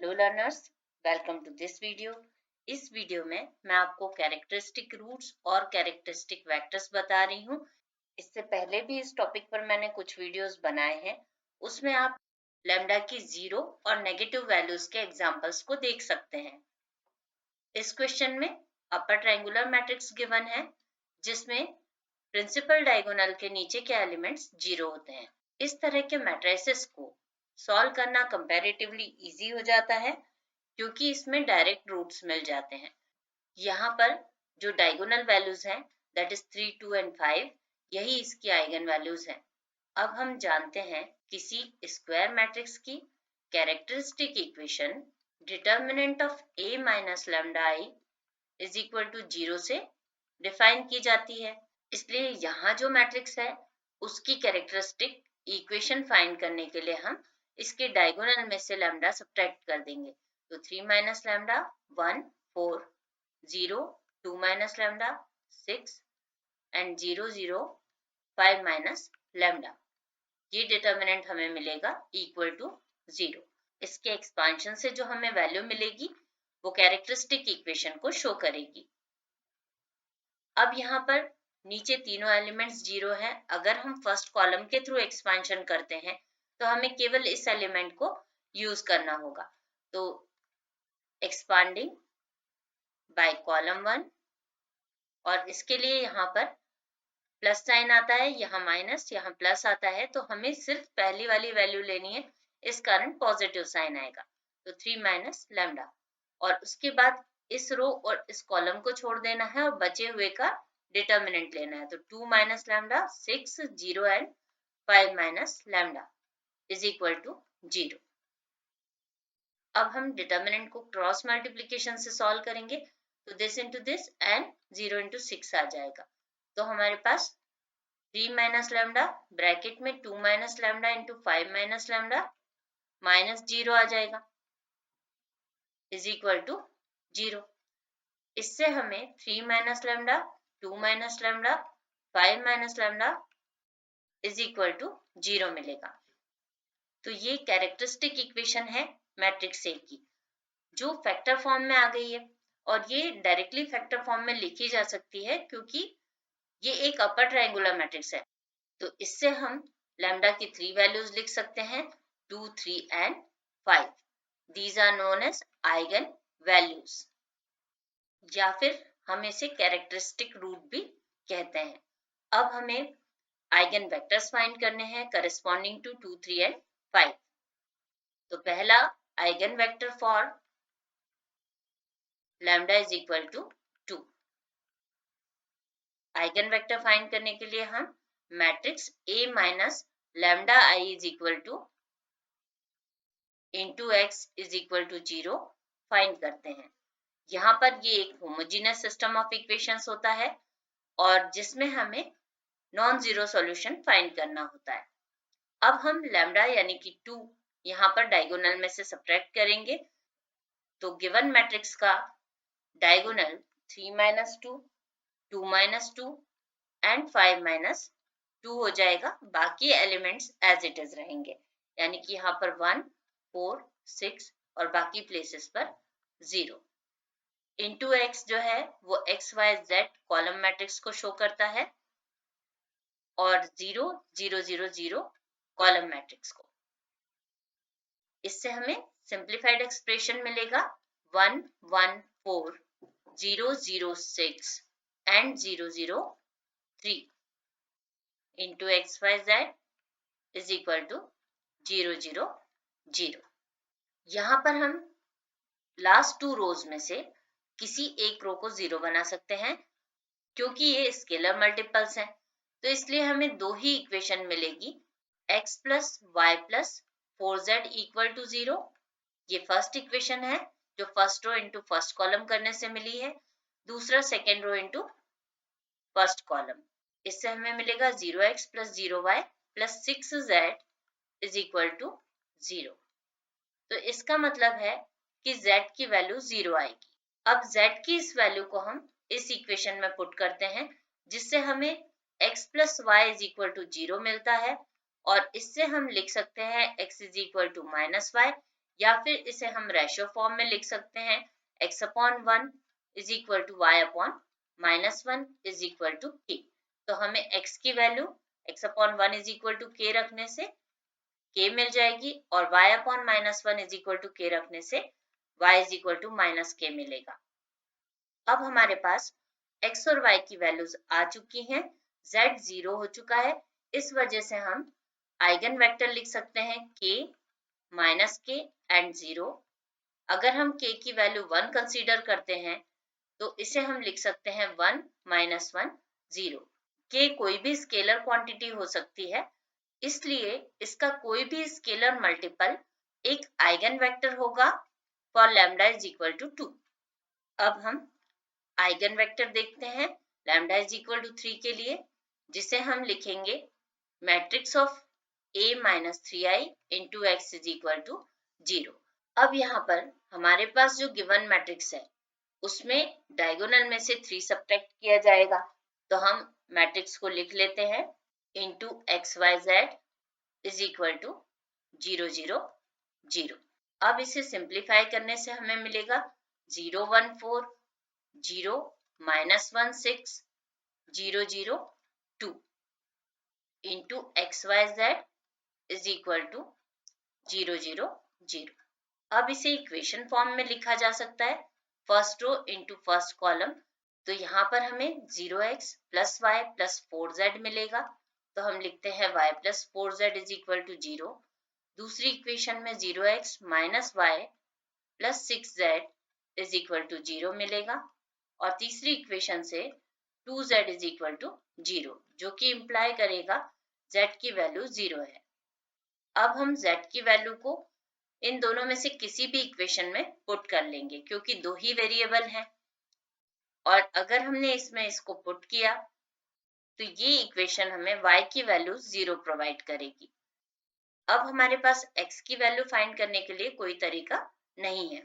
Hello learners, welcome to this video. इस video में मैं आपको कैरेक्टरिस्टिक रूट्स और कैरेक्टरिस्टिक वेक्टर्स बता रही हूँ। इससे पहले भी इस टॉपिक पर मैंने कुछ वीडियोस बनाए हैं, उसमें आप लैम्डा की जीरो और नेगेटिव वैल्यूज के एग्जांपल्स को देख सकते हैं। इस क्वेश्चन में अपर ट्रायंगुलर मैट्रिक्स गिवन है जिसमें प्रिंसिपल डायगोनल के नीचे के एलिमेंट्स जीरो होते हैं। इस तरह के मैट्रिसेस को सॉल्व करना कंपैरेटिवली इजी हो जाता है क्योंकि इसमें डायरेक्ट रूट्स मिल जाते हैं। यहाँ पर जो डायगोनल वैल्यूज हैं दैट इज 3, 2 एंड 5, यही इसकी आइगन वैल्यूज हैं। अब हम जानते हैं किसी स्क्वायर मैट्रिक्स की characteristic equation determinant of a minus lambda i is equal to 0 से डिफाइन की जाती है। इसलिए यहाँ जो मैट्रिक्स है उसकी कैरेक्टरिस्टिक इक्वेशन फाइंड करने के लिए हम इसके डायगोनल में से लैम्डा सब्ट्रैक्ट कर देंगे। तो 3 minus lambda 1, 4, 0, 2 minus lambda 6 and 0, 0, 5 minus lambda. ये डिटर्मिनेंट हमें मिलेगा इक्वल टू 0। इसके एक्सपांशन से जो हमें वैल्यू मिलेगी वो कैरेक्टरिस्टिक इक्वेशन को शो करेगी। अब यहाँ पर नीचे तीनों एलिमेंट्स 0 हैं। अगर हम फर्स्ट कॉलम के थ्रू एक्सपेंशन करते हैं तो हमें केवल इस एलिमेंट को यूज करना होगा। तो एक्सपांडिंग बाय कॉलम 1, और इसके लिए यहाँ पर प्लस साइन आता है, यहाँ माइनस, यहाँ प्लस आता है, तो हमें सिर्फ पहली वाली वैल्यू लेनी है, इस कारण पॉजिटिव साइन आएगा। तो 3 माइनस लैम्डा, और उसके बाद इस रो और इस कॉलम को छोड़ देना है और बचे हुए का डिटर्मिनेंट लेना है। तो 2 minus lambda 6, 0 and 5 minus lambda is equal to 0। अब हम डिटर्मिनेंट को क्रॉस मल्टीप्लिकेशन से सॉल्व करेंगे, तो this into this and 0 into 6 आ जाएगा। तो हमारे पास 3 माइनस लैम्डा ब्रैकेट में 2 minus lambda into 5 minus lambda minus 0 आ जाएगा इज इक्वल टू 0। इससे हमें 3 minus lambda 2 minus lambda 5 minus lambda is equal to 0 मिलेगा। तो ये कैरेक्टरिस्टिक इक्वेशन है मैट्रिक्स ए की जो फैक्टर फॉर्म में आ गई है, और ये डायरेक्टली फैक्टर फॉर्म में लिखी जा सकती है क्योंकि ये एक अपर ट्रायंगुलर मैट्रिक्स है। तो इससे हम लैम्डा की 3 वैल्यूज लिख सकते हैं, 2, 3 and 5। These are known as eigen values, या फिर हम इसे कैरेक्टरिस्टिक रूट भी कहते हैं। अब हमें आइगन वेक्टर्स फाइंड करने हैं करस्पॉन्डिंग टू 2, 3 एंड 5। तो पहला eigen vector for lambda is equal to 2। Eigen vector find करने के लिए हम matrix A minus lambda I is equal to into x is equal to 0 find करते हैं। यहाँ पर ये एक होमोजीनियस सिस्टम ऑफ इक्वेशंस होता है और जिसमें हमें नॉन जीरो सॉल्यूशन फाइंड करना होता है। अब हम लैम्डा यानी कि 2 यहाँ पर डायगोनल में से सब्ट्रैक्ट करेंगे, तो गिवन मैट्रिक्स का diagonal 3 minus 2, 2 minus 2 and 5 minus 2 हो जाएगा। बाकी एलिमेंट्स एज इट इज रहेंगे, यानी कि यहाँ पर 1, 4, 6 और बाकी प्लेसेस पर 0। इंटू एक्स जो है वो x y z column matrix को शो करता है, और 0, 0, 0, 0 कॉलम मैट्रिक्स को। इससे हमें सिंप्लीफाइड एक्सप्रेशन मिलेगा 1, 1, 4, 0, 0, 6 and 0, 0, 3 into x y z is equal to 0, 0, 0। यहाँ पर हम लास्ट 2 रोज में से किसी एक रो को 0 बना सकते हैं क्योंकि ये स्केलर मल्टीपल्स हैं, तो इसलिए हमें दो ही इक्वेशन मिलेगी, x plus y plus 4z equal to 0। ये फर्स्ट इक्वेशन है जो first row into first column करने से मिली है, दूसरा second row into first column. इससे हमें मिलेगा 0x plus 0y plus 6z is equal to 0। तो इसका मतलब है कि z की वैल्यू 0 आएगी। अब z की इस वैल्यू को हम इस इक्वेशन में पुट करते हैं, जिससे हमें x plus y is equal to 0 मिलता है, और इससे हम लिख सकते हैं x is equal to minus y या फिर इसे हम रेशियो फॉर्म में लिख सकते हैं x/1 is equal to y/-1 is equal to k। तो हमें x की value x/1 is equal to k रखने से k मिल जाएगी और y/-1 is equal to k रखने से y is equal to -k मिलेगा। अब हमारे पास x और y की वैल्यूज आ चुकी हैं, z 0 हो चुका है, इस वजह से हम आइगन वेक्टर लिख सकते हैं k -k एंड 0। अगर हम k की वैल्यू 1 कंसीडर करते हैं तो इसे हम लिख सकते हैं 1 -1 0। k कोई भी स्केलर क्वांटिटी हो सकती है, इसलिए इसका कोई भी स्केलर मल्टीपल एक आइगन वेक्टर होगा for lambda is equal to 2। अब हम आइगन वेक्टर देखते हैं लैम्डा इज इक्वल टू 3 के लिए, जिसे हम लिखेंगे matrix of a - 3i into x is equal to 0। अब यहाँ पर हमारे पास जो गिवन मैट्रिक्स है उसमें डायगोनल में से 3 सब्ट्रैक्ट किया जाएगा, तो हम मैट्रिक्स को लिख लेते हैं into xyz is equal to 0 0 0। अब इसे सिंप्लीफाई करने से हमें मिलेगा 0 1 4 0 -1 6 0 0 2 into xyz is equal to 0 0 0। अब इसे इक्वेशन फॉर्म में लिखा जा सकता है first row into first column. तो यहाँ पर हमें 0x + y + 4z मिलेगा, तो हम लिखते हैं y + 4z is equal to 0। दूसरी इक्वेशन में 0x - y + 6z is equal to 0 मिलेगा और तीसरी इक्वेशन से 2z इज इक्वल टू 0, जो कि इंप्लाई करेगा z की वैल्यू 0 है। अब हम z की वैल्यू को इन दोनों में से किसी भी इक्वेशन में पुट कर लेंगे क्योंकि दो ही वेरिएबल हैं, और अगर हमने इसमें इसको पुट किया तो ये इक्वेशन हमें y की वैल्यू 0 प्रोवाइड करेगी। अब हमारे पास x की वैल्यू फाइंड करने के लिए कोई तरीका नहीं है।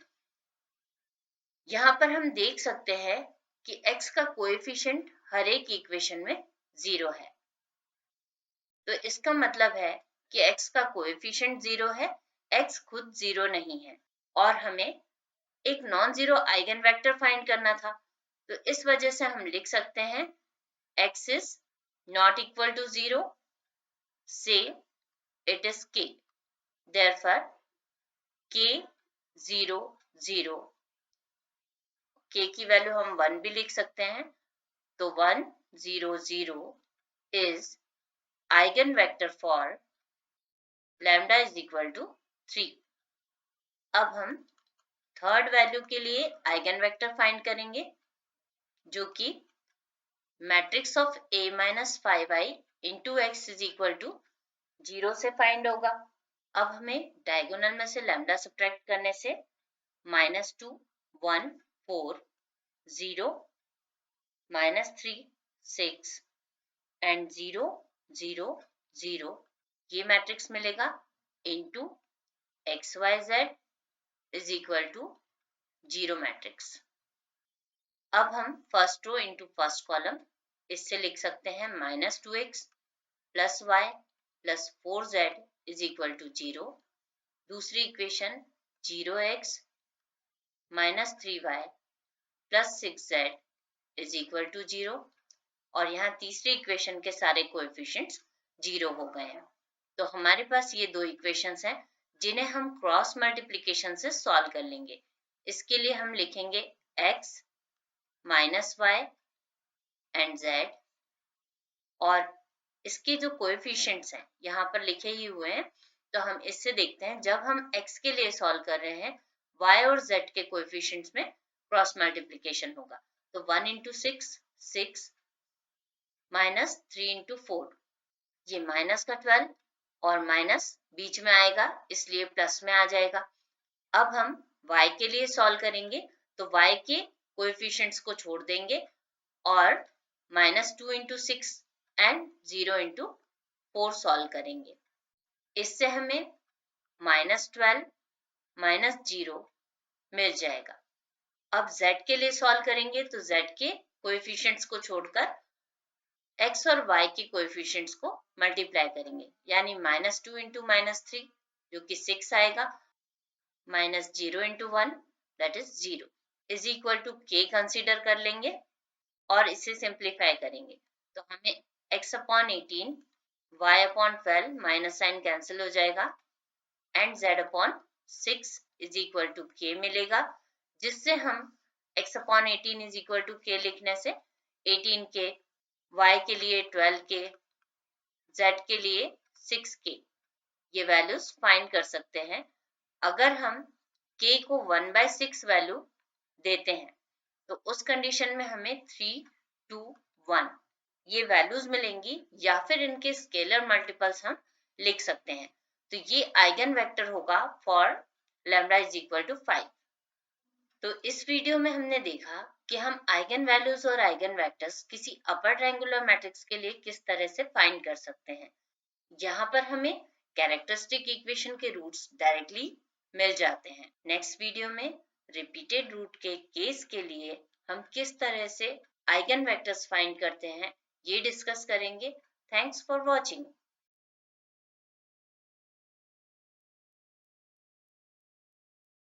यहाँ पर हम देख सकते हैं कि x का कोएफिशिएंट हर एक इक्वेशन में 0 है, तो इसका मतलब है कि x का कोएफिशिएंट 0 है, x खुद 0 नहीं है और हमें एक non zero eigen vector find करना था, तो इस वजह से हम लिख सकते हैं x is not equal to 0, say it is k, therefore k 0 0, k की वैल्यू हम 1 भी लिख सकते हैं, तो 1 0 0 is eigen vector for lambda is equal to 3। अब हम थर्ड वैल्यू के लिए आइगन वेक्टर फाइंड करेंगे जो कि matrix of a - 5i into x is equal to 0 से फाइंड होगा। अब हमें डायगोनल में से लैम्डा सब्ट्रैक्ट करने से -2 1 4 0 -3 6 एंड 0 0 0 ये मैट्रिक्स मिलेगा into xyz is equal to 0 matrix. अब हम first row into first column इससे लिख सकते हैं -2x + y + 4z is equal to 0। दूसरी equation 0x - 3y + 6z is equal to 0 और यहाँ तीसरी इक्वेशन के सारे कोएफिशिएंट्स 0 हो गए हैं। तो हमारे पास ये दो इक्वेशंस हैं जिन्हें हम क्रॉस मल्टीप्लिकेशन से सॉल्व कर लेंगे। इसके लिए हम लिखेंगे x - y एंड z और इसके जो कोएफिशिएंट्स हैं यहाँ पर लिखे ही हुए हैं, तो हम इससे देखते हैं जब हम x के लिए सॉल्व कर रहे हैं y और z के कोएफिशिएंट्स में क्रॉस मल्टीप्लिकेशन होगा। तो 1 × 6 6 -3 × 4 ये माइनस का 12 और माइनस बीच में आएगा इसलिए प्लस में आ जाएगा। अब हम y के लिए सॉल्व करेंगे तो y के कोएफिशिएंट्स को छोड़ देंगे और -2 × 6 एंड 0 × 4 सॉल्व करेंगे। इससे हमें -12 -0 मिल जाएगा। अब z के लिए सॉल्व करेंगे तो z के कोएफिशिएंट्स को छोड़कर x और y के कोएफिशिएंट्स को मल्टीप्लाई करेंगे, यानी -2 × -3 जो कि 6 आएगा, minus 0 into 1 that is 0 is equal to k consider कर लेंगे और इसे सिंप्लीफाई करेंगे तो हमें x upon 18 y upon 12 minus sign cancel हो जाएगा and z upon 6 is equal to k मिलेगा, जिससे हम x upon 18 is equal to k लिखने से 18k, y के लिए 12k, z के लिए 6k ये वैल्यूज फाइंड कर सकते हैं। अगर हम k को 1/6 वैल्यू देते हैं तो उस कंडीशन में हमें 3, 2, 1 ये वैल्यूज मिलेंगी या फिर इनके स्केलर मल्टीपल्स हम लिख सकते हैं। तो ये आइगन वेक्टर होगा for lambda is equal to 5। तो इस वीडियो में हमने देखा कि हम आइगन वैल्यूज और आइगन वेक्टर्स किसी अपर ट्रायंगुलर मैट्रिक्स के लिए किस तरह से फाइंड कर सकते हैं। यहाँ पर हमें कैरेक्टरिस्टिक इक्वेशन के रूट्स डायरेक्टली मिल जाते हैं। नेक्स्ट वीडियो में रिपीटेड रूट के केस के लिए हम किस तरह से आइगन वेक्टर्स फाइंड करते हैं ये डिस्कस करेंगे। Thanks for watching.